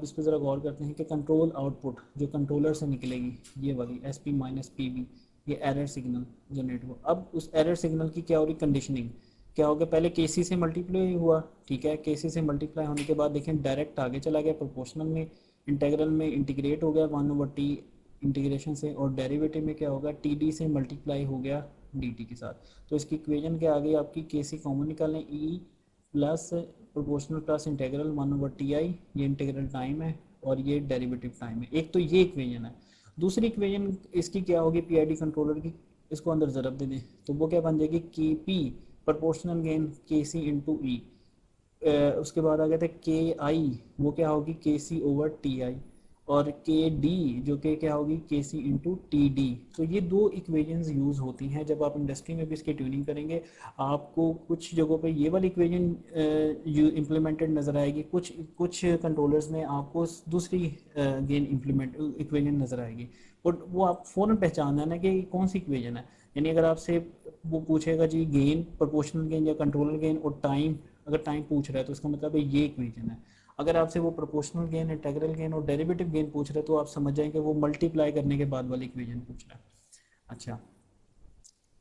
इस पर ज़रा गौर करते हैं कि कंट्रोल आउटपुट जो कंट्रोलर से निकलेगी, ये वाली S P minus P B, ये एरर सिग्नल जनरेट हुआ। अब उस एरर सिग्नल की क्या हो रही कंडीशनिंग, क्या हो गया, पहले के सी से मल्टीप्लाई हुआ, ठीक है, के सी से मल्टीप्लाई होने के बाद देखें डायरेक्ट आगे चला गया प्रोपोर्शनल में, इंटेग्रल में इंटीग्रेट हो गया 1/t इंटीग्रेशन से, और डेरिवेटिव में क्या होगा, टी डी से मल्टीप्लाई हो गया डी टी के साथ। तो इसकी इक्वेशन क्या आ गई आपकी, के सी कॉमन निकालें, E plus proportional plus integral 1/ti, ये इंटेग्रल टाइम है और ये डेरिवेटिव टाइम है। एक तो ये इक्वेशन है। दूसरी इक्वेशन इसकी क्या होगी पीआईडी कंट्रोलर की, इसको अंदर ज़रब दे दें तो वो क्या बन जाएगी, के पी प्रोपोर्शनल गेन के सी इंटू ई, उसके बाद आ गया था के आई, वो क्या होगी के सी ओवर टी आई, और के डी जो कि क्या होगी के सी इंटू टी डी। तो ये दो इक्वेशंस यूज़ होती हैं जब आप इंडस्ट्री में भी इसकी ट्यूनिंग करेंगे। आपको कुछ जगहों पे ये वाली इक्वेशन इम्प्लीमेंटेड नज़र आएगी, कुछ कुछ कंट्रोलर्स में आपको दूसरी गेन इम्प्लीमेंट इक्वेशन नज़र आएगी, बट वो आप फ़ौरन पहचानना है कि कौन सी इक्वेशन है। यानी अगर आपसे वो पूछेगा जी गेन प्रोपोर्शनल गेन या कंट्रोलर गेन और टाइम, अगर टाइम पूछ रहा है तो इसका मतलब है ये इक्वेशन है। अगर आपसे वो प्रोपोर्शनल गेन, इंटेग्रल गेन और डेरिवेटिव गेन पूछ रहे हैं तो आप समझ जाएंगे वो मल्टीप्लाई करने के बाद वाली इक्वेशन पूछ रहा है। अच्छा,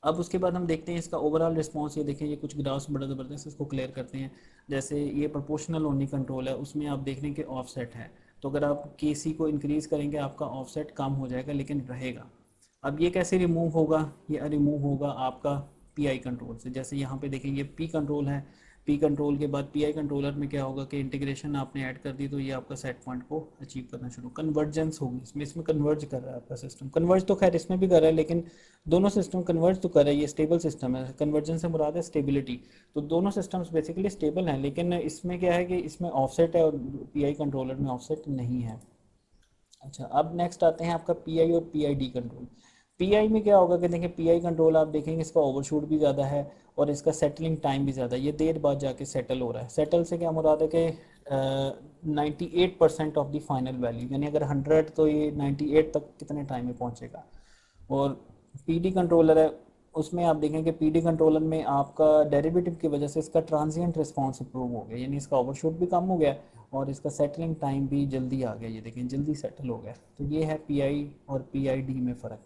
अब उसके बाद हम देखते हैं इसका ओवरऑल रिस्पांस। ये देखें, ये कुछ ग्राफ्स बड़ा ज़बरदस्त, इसको क्लियर करते हैं। जैसे ये प्रोपोर्शनल ओनली कंट्रोल है, उसमें आप देख लें कि ऑफसेट है, तो अगर आप के सी को इंक्रीज़ करेंगे आपका ऑफसेट कम हो जाएगा लेकिन रहेगा। अब ये कैसे रिमूव होगा, ये रिमूव होगा आपका पी आई कंट्रोल से। जैसे यहाँ पे देखें ये पी कंट्रोल है, पी कंट्रोल के बाद पी आई कंट्रोलर में क्या होगा कि इंटीग्रेशन आपने ऐड कर दी तो ये आपका सेट पॉइंट को अचीव करना शुरू, कन्वर्जेंस होगी इसमें, इसमें कन्वर्ज कर रहा है आपका सिस्टम। कन्वर्ज तो खैर इसमें भी कर रहा है लेकिन दोनों सिस्टम कन्वर्ज तो कर रहा है, ये स्टेबल सिस्टम है, कन्वर्जेंस से मुराद है स्टेबिलिटी। तो दोनों सिस्टम्स बेसिकली स्टेबल हैं, लेकिन इसमें क्या है कि इसमें ऑफसेट है और पी आई कंट्रोलर में ऑफसेट नहीं है। अच्छा, अब नेक्स्ट आते हैं आपका पीआई और पीआईडी कंट्रोल। पीआई में क्या होगा कि देखिए पीआई कंट्रोल आप देखेंगे इसका ओवरशूट भी ज़्यादा है और इसका सेटलिंग टाइम भी ज़्यादा है, ये देर बाद जाके सेटल हो रहा है। सेटल से क्या मुराद है कि 98% ऑफ द फाइनल वैल्यू, यानी अगर 100 तो ये 98 तक कितने टाइम में पहुँचेगा। और पीडी कंट्रोलर है, उसमें आप देखें कि पीडी कंट्रोलर में आपका डेरिवेटिव की वजह से इसका ट्रांजिएंट रिस्पांस इंप्रूव हो गया, यानी इसका ओवरशूट भी कम हो गया और इसका सेटलिंग टाइम भी जल्दी आ गया, ये देखें जल्दी सेटल हो गया। तो ये है पीआई और पीआईडी में फ़र्क।